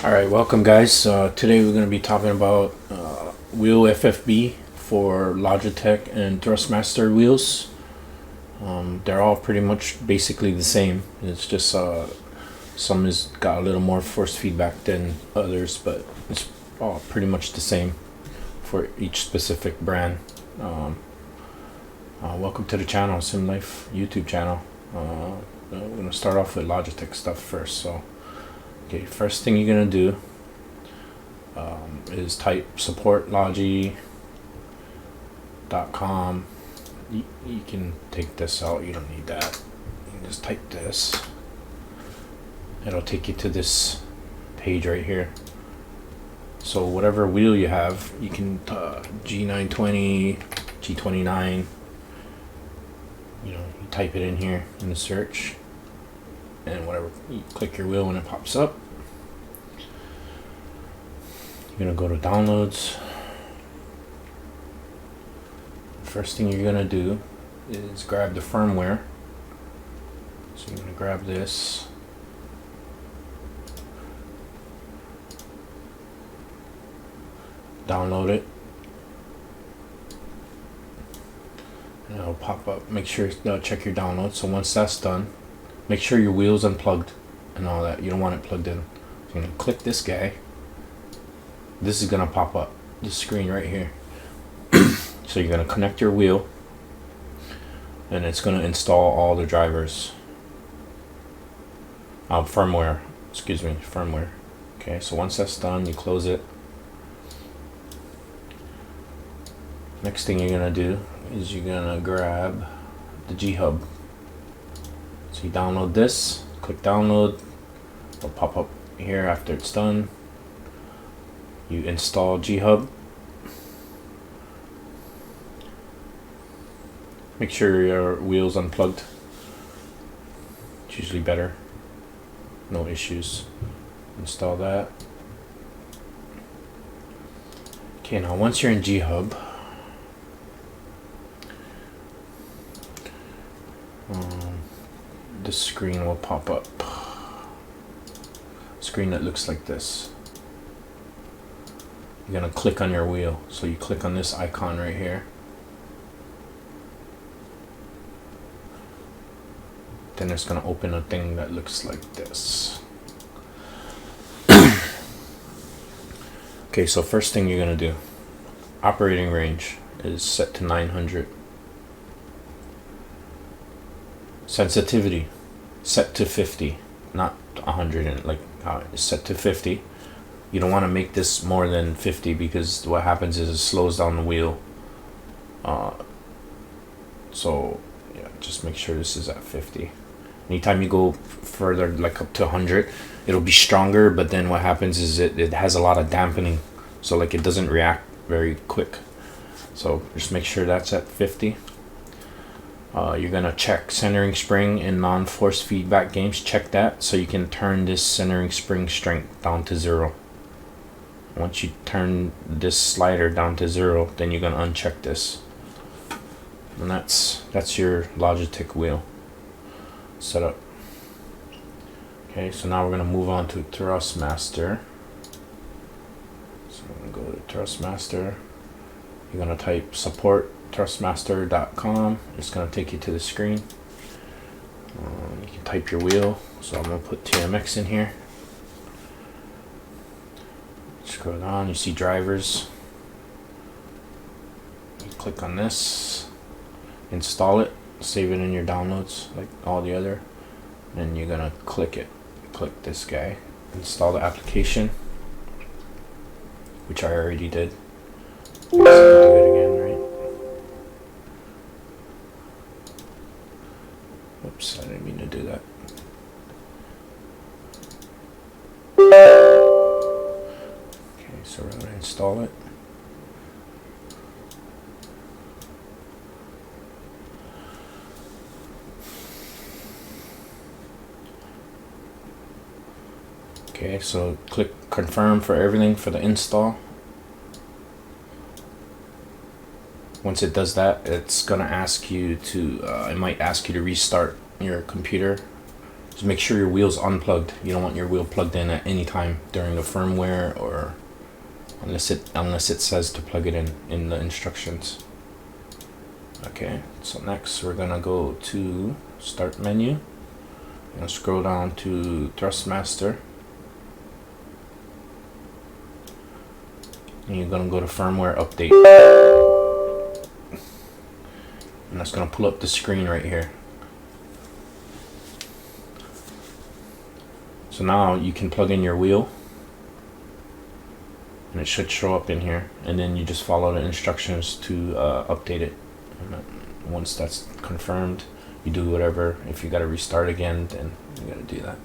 Alright, welcome guys. Today we're going to be talking about wheel FFB for Logitech and Thrustmaster wheels. They're all pretty much basically the same. It's just some has got a little more force feedback than others, but it's all pretty much the same for each specific brand. Welcome to the channel, Sim Life YouTube channel. We're going to start off with Logitech stuff first. Okay, first thing you're gonna do is type supportlogi.com. You can take this out, you don't need that. You can just type this. It'll take you to this page right here. So whatever wheel you have, you can G920, G29, you type it in here in the search. And whatever, you click your wheel when it pops up. You're gonna go to downloads. First thing you're gonna do is grab the firmware. So you're gonna grab this. Download it. And it'll pop up. Make sure check your download. So once that's done, make sure your wheel's unplugged and all that. You don't want it plugged in. So you're gonna click this guy. This is gonna pop up, this screen right here. So you're gonna connect your wheel and it's gonna install all the drivers. Firmware, excuse me, firmware. Okay, so once that's done, you close it. Next thing you're gonna do is you're gonna grab the G-Hub. So you download this, click download, it'll pop up here after it's done. You install G-Hub. Make sure your wheel's unplugged. It's usually better. No issues. Install that. Okay, now once you're in G-Hub, this screen will pop up. Screen that looks like this. You're gonna click on your wheel. So you click on this icon right here. Then it's gonna open a thing that looks like this. Okay, so first thing you're gonna do, operating range is set to 900. Sensitivity set to 50, not 100, and like it's set to 50. You don't want to make this more than 50 because what happens is it slows down the wheel. So yeah, just make sure this is at 50. Anytime you go further, like up to 100, it'll be stronger, but then what happens is it has a lot of dampening, so like it doesn't react very quick. So just make sure that's at 50. You're gonna check centering spring in non-force feedback games. Check that so you can turn this centering spring strength down to 0. Once you turn this slider down to 0, then you're gonna uncheck this, and that's your Logitech wheel setup. Okay, so now we're gonna move on to Thrustmaster. So I'm gonna go to Thrustmaster. You're gonna type support Thrustmaster.com. It's going to take you to the screen. You can type your wheel. So I'm going to put TMX in here. Scroll down, you see drivers. You click on this, install it, save it in your downloads like all the other. Then you're going to click it. Click this guy, install the application, which I already did. Do it again, right? Oops, I didn't mean to do that. Okay, so we're going to install it. Okay, so click confirm for everything for the install. Once it does that, it's gonna ask you to, it might ask you to restart your computer. Just make sure your wheel's unplugged. You don't want your wheel plugged in at any time during the firmware, or unless it says to plug it in the instructions. Okay, so next we're gonna go to start menu. I'm gonna scroll down to Thrustmaster, and you're gonna go to firmware update, and that's gonna pull up the screen right here. So now you can plug in your wheel, and it should show up in here, and then you just follow the instructions to update it. And once that's confirmed, you do whatever. If you got to restart again, then you got to do that.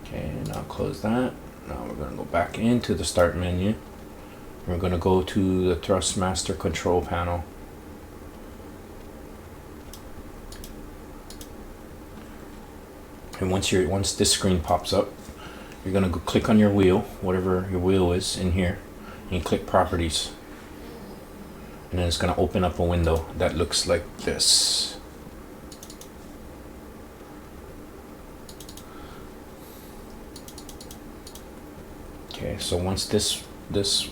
Okay, now close that. Now we're going to go back into the start menu. We're going to go to the Thrustmaster control panel. And once this screen pops up, you're gonna go click on your wheel, whatever your wheel is in here, and you click properties. And then it's gonna open up a window that looks like this. Okay, so once this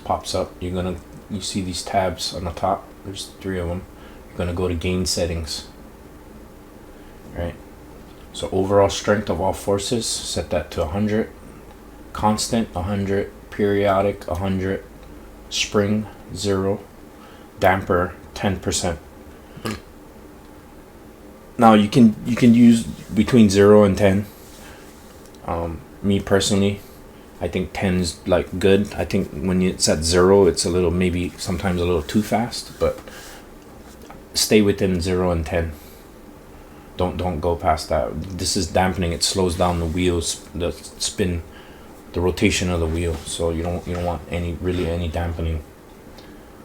pops up, you see these tabs on the top. There's 3 of them. You're gonna go to gain settings. Right. So overall strength of all forces, set that to 100. Constant 100. Periodic 100. Spring 0. Damper 10%. Now you can use between 0 and 10. Me personally, I think 10 is like good. I think when it's at 0, it's a little, maybe sometimes a little too fast, but stay within 0 and 10. Don't go past that. This is dampening. It slows down the wheels, the spin, the rotation of the wheel. So you don't want any dampening.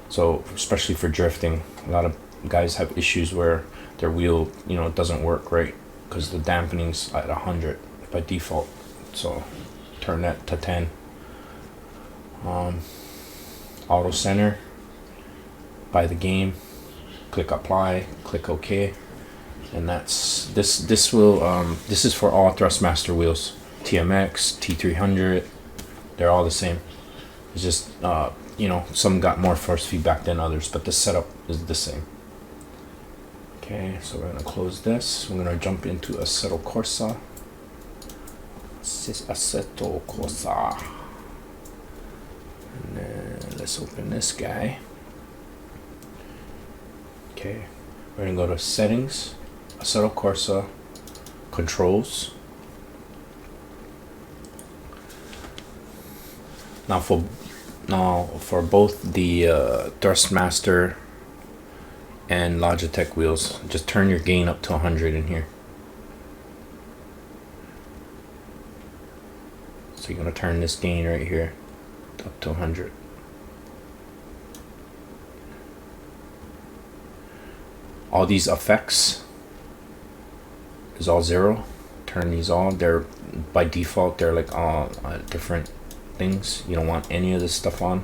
So especially for drifting, a lot of guys have issues where their wheel, doesn't work right because the dampening's at 100 by default. So turn that to 10. Auto center by the game. Click apply. Click OK. And that's this. This is for all Thrustmaster wheels. TMX, T300, they're all the same. It's just some got more force feedback than others, but the setup is the same. Okay, so we're gonna close this. We're gonna jump into Assetto Corsa. Assetto Corsa. And then let's open this guy. Okay, we're gonna go to settings, Assetto Corsa, controls. Now for both the Thrustmaster and Logitech wheels, just turn your gain up to 100 in here. So you're going to turn this gain right here up to 100. All these effects is all 0. Turn these on. They're by default, they're like all different things. You don't want any of this stuff on.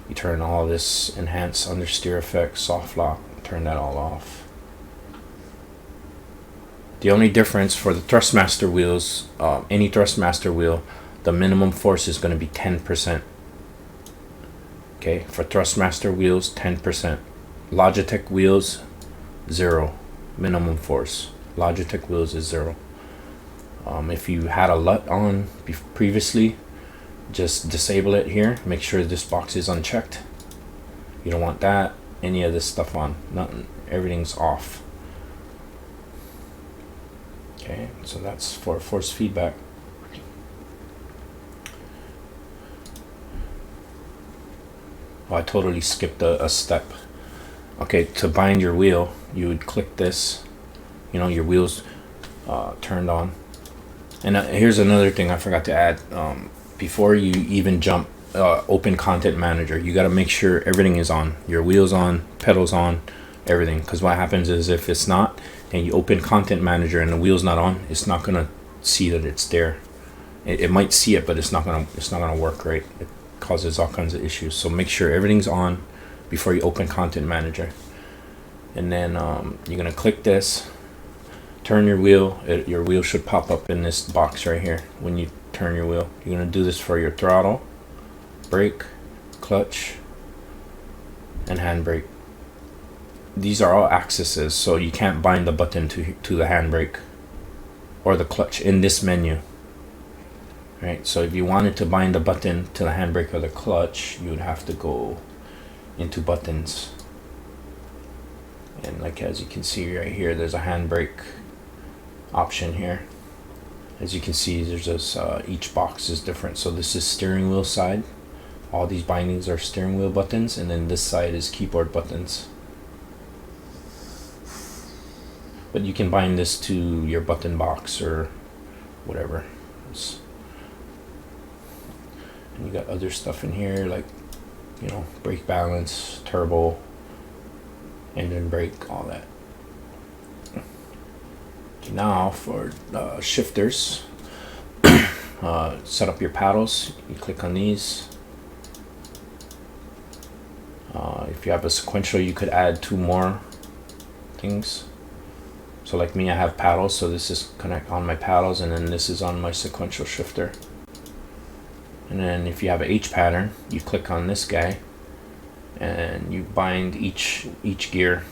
You turn all this enhance understeer effect, soft lock, turn that all off. The only difference for the Thrustmaster wheels, any Thrustmaster wheel, the minimum force is going to be 10%. Okay, for Thrustmaster wheels, 10%. Logitech wheels, 0 minimum force. Logitech wheels is 0. If you had a LUT on previously, just disable it here. Make sure this box is unchecked. You don't want that, any of this stuff on. Nothing, everything's off. Okay, so that's for force feedback. Oh, I totally skipped a step. Okay, to bind your wheel, you would click this. Your wheels turned on. And here's another thing I forgot to add. Before you even jump open content manager, you got to make sure everything is on. Your wheels on, pedals on, everything. Because what happens is if it's not, and you open content manager and the wheel's not on, it's not gonna see that it's there. It might see it, but it's not gonna work right. It causes all kinds of issues. So make sure everything's on before you open content manager. And then you're gonna click this, turn your wheel. Your wheel should pop up in this box right here when you turn your wheel. You're gonna do this for your throttle, brake, clutch, and handbrake. These are all axes, so you can't bind the button to the handbrake or the clutch in this menu. Right, so if you wanted to bind the button to the handbrake or the clutch, you would have to go into buttons. And like as you can see right here, there's a handbrake option here. As you can see, there's this each box is different. So this is steering wheel side. All these bindings are steering wheel buttons, and then this side is keyboard buttons. But you can bind this to your button box or whatever. And you got other stuff in here like, you know, brake balance, turbo, engine brake, all that. Okay, now for shifters, set up your paddles. You click on these. If you have a sequential, you could add 2 more things. So like me, I have paddles, so this is connect on my paddles, and then this is on my sequential shifter. And then if you have an H pattern, you click on this guy and you bind each gear.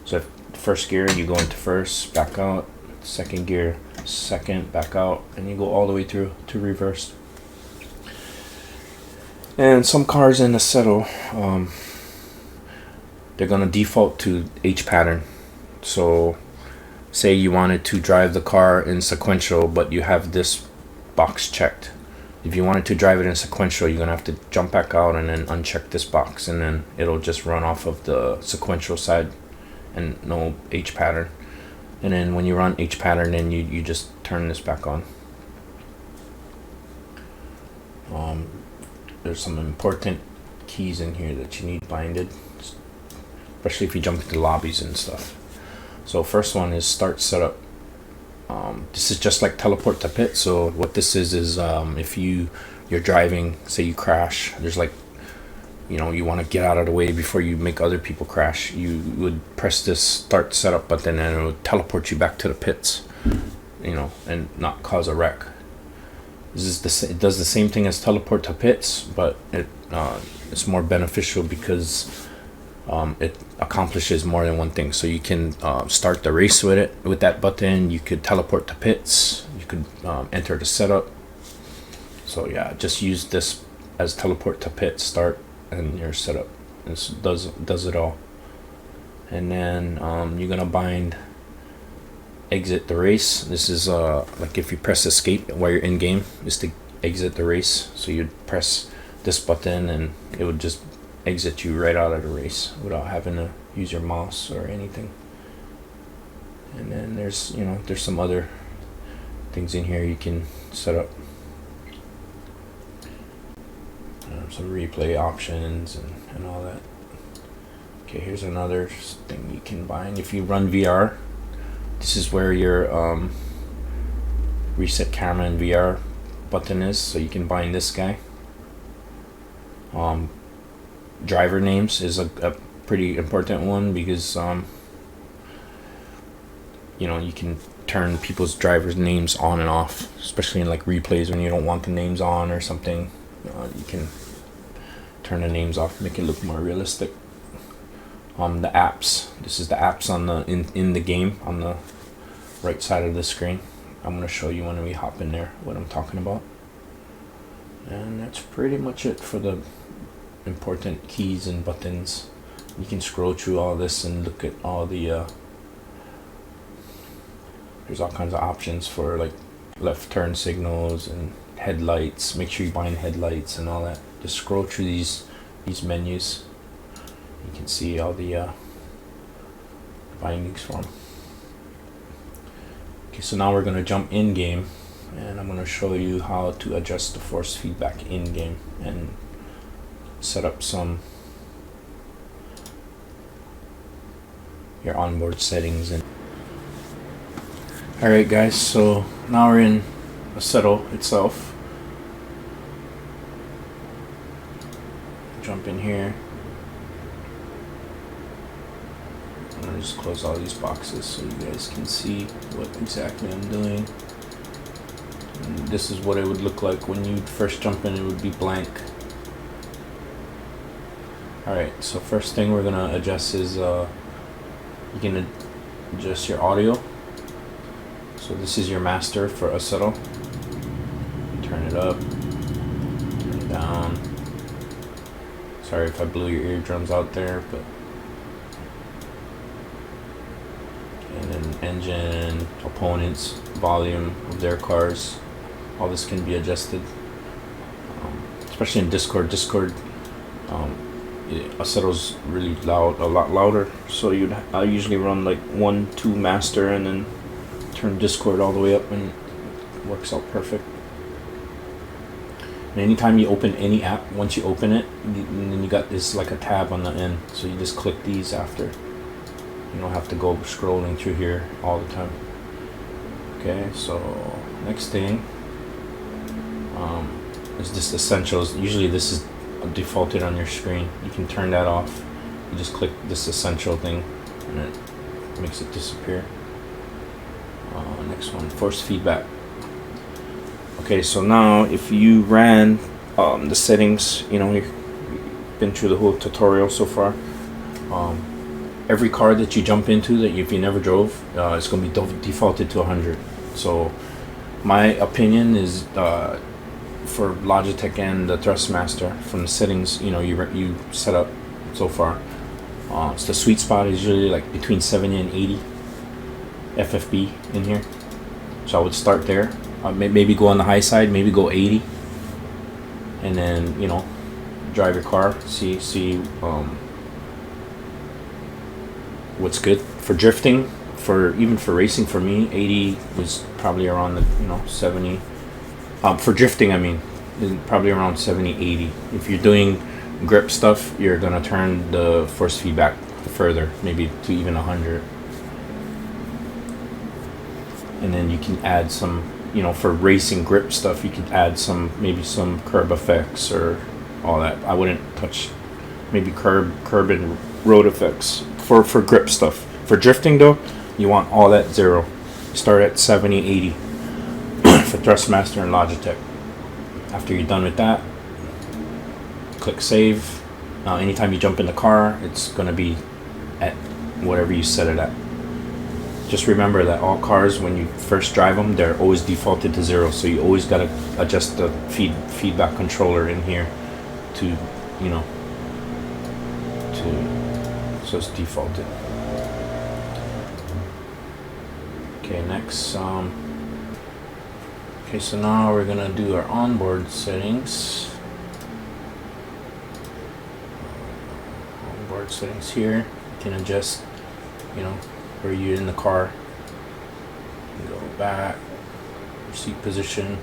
So if first gear, you go into first, back out, second gear, second, back out, and you go all the way through to reverse. And some cars in Assetto, they're gonna default to H pattern. So say you wanted to drive the car in sequential, but you have this box checked. If you wanted to drive it in sequential, you're gonna have to jump back out and then uncheck this box, and then it'll just run off of the sequential side and no H pattern. And then when you run H pattern, then you just turn this back on. There's some important keys in here that you need binded, especially if you jump into lobbies and stuff. So first one is start setup. This is just like teleport to pit. So what this is if you're driving, say you crash, there's like, you know, you want to get out of the way before you make other people crash, you would press this start setup button and it would teleport you back to the pits, you know, and not cause a wreck. It does the same thing as teleport to pits, but it's more beneficial because it accomplishes more than one thing. So you can start the race with it, with that button. You could teleport to pits. You could enter the setup. So yeah, just use this as teleport to pit, start, and your setup. This does it all. And then you're gonna bind exit the race. This is like if you press escape while you're in game, is to exit the race. So you'd press this button and it would just exit you right out of the race without having to use your mouse or anything. And then there's, you know, there's some other things in here you can set up. Some replay options and all that. Okay, here's another thing you can bind. If you run VR, this is where your reset camera and VR button is, so you can bind this guy. Driver names is a pretty important one because you know, you can turn people's drivers' names on and off, especially in like replays when you don't want the names on or something. You can turn the names off, make it look more realistic. The apps. This is the apps on the in the game on the right side of the screen. I'm gonna show you when we hop in there what I'm talking about. And that's pretty much it for the important keys and buttons. You can scroll through all this and look at all the there's all kinds of options for like left turn signals and headlights. Make sure you bind headlights and all that. Just scroll through these menus. You can see all the bindings for them. Okay, so now we're going to jump in game, and I'm going to show you how to adjust the force feedback in game and set up some your onboard settings. And alright guys, so now we're in Assetto itself. Jump in here. just close all these boxes so you guys can see what exactly I'm doing. And this is what it would look like when you first jump in. It would be blank. Alright, so first thing we're gonna adjust is you can adjust your audio. So this is your master for Assetto. Turn it up, turn it down. Sorry if I blew your eardrums out there, but and then engine, opponents, volume of their cars, all this can be adjusted. Especially in Discord. Assetto's really loud, a lot louder. So I usually run like 1-2 master and then turn Discord all the way up, and it works out perfect. And anytime you open any app, once you open it, and then you got this like a tab on the end, so you just click these after. You don't have to go scrolling through here all the time. Okay, so next thing is this essentials. Usually this is defaulted on your screen. You can turn that off. You just click this essential thing and it makes it disappear. Next one, force feedback. Okay, so now if you ran the settings, you know, you've been through the whole tutorial so far. Every car that you jump into that if you never drove, it's going to be defaulted to 100. So my opinion is for Logitech and the Thrustmaster, from the settings, you know, you set up so far, so the sweet spot is usually like between 70 and 80 FFB in here. So I would start there, maybe go on the high side, maybe go 80, and then, you know, drive your car, see what's good for drifting. Even for racing, for me 80 was probably around the, you know, 70. For drifting, I mean, probably around 70, 80. If you're doing grip stuff, you're gonna turn the force feedback further, maybe to even 100. And then you can add some, you know, for racing grip stuff, you could add maybe some curb effects or all that. I wouldn't touch maybe curb and road effects for grip stuff. For drifting though, you want all that 0. Start at 70, 80 for Thrustmaster and Logitech. After you're done with that, click save. Now anytime you jump in the car, it's going to be at whatever you set it at. Just remember that all cars, when you first drive them, they're always defaulted to 0, so you always got to adjust the feedback controller in here to, you know, so it's defaulted. Okay, next, okay, so now we're gonna do our onboard settings. Onboard settings here, you can adjust, you know, where you're in the car. You can go back, your seat position.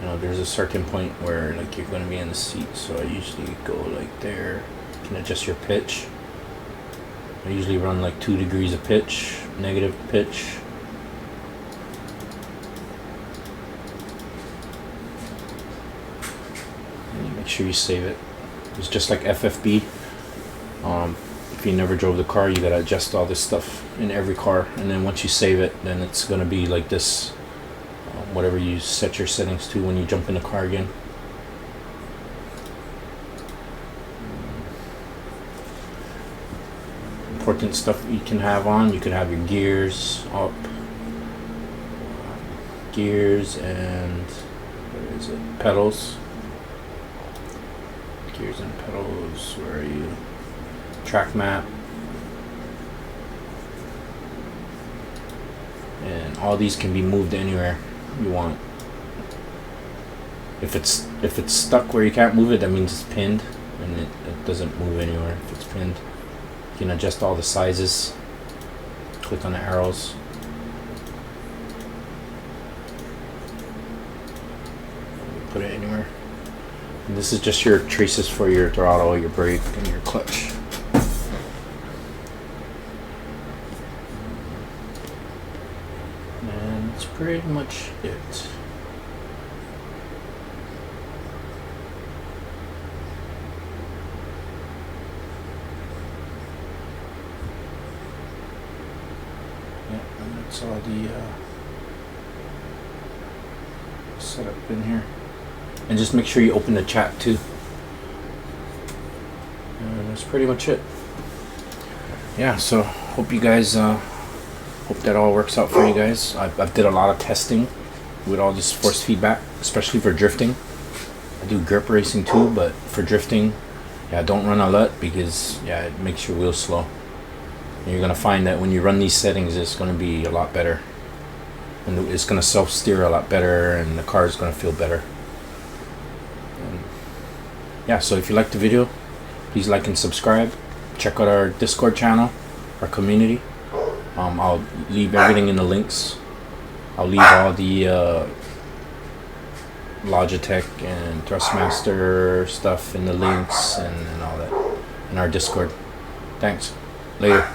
You know, there's a certain point where like you're gonna be in the seat, so I usually go like there. You can adjust your pitch. I usually run like 2 degrees of pitch, negative pitch. And make sure you save it. It's just like FFB. If you never drove the car, you gotta adjust all this stuff in every car, and then once you save it, then it's gonna be like this, whatever you set your settings to when you jump in the car again. Important stuff you can have on. You could have your gears up, gears and where is it? Pedals. Gears and pedals. Where are you? Track map. And all these can be moved anywhere you want. If it's stuck where you can't move it, that means it's pinned, and it doesn't move anywhere if it's pinned. You can adjust all the sizes. Click on the arrows. Put it anywhere. And this is just your traces for your throttle, your brake, and your clutch. And that's pretty much it. Yeah, and that's all the setup in here. And just make sure you open the chat too. And that's pretty much it. Yeah, so hope you guys, hope that all works out for you guys. I've did a lot of testing with all this force feedback, especially for drifting. I do grip racing too, but for drifting, yeah, don't run a lot because yeah, it makes your wheels slow. And you're gonna find that when you run these settings, it's gonna be a lot better, and it's gonna self-steer a lot better, and the car is gonna feel better. And yeah, so if you liked the video, please like and subscribe. Check out our Discord channel, our community. I'll leave everything in the links. I'll leave all the Logitech and Thrustmaster stuff in the links and all that in our Discord. Thanks. Later.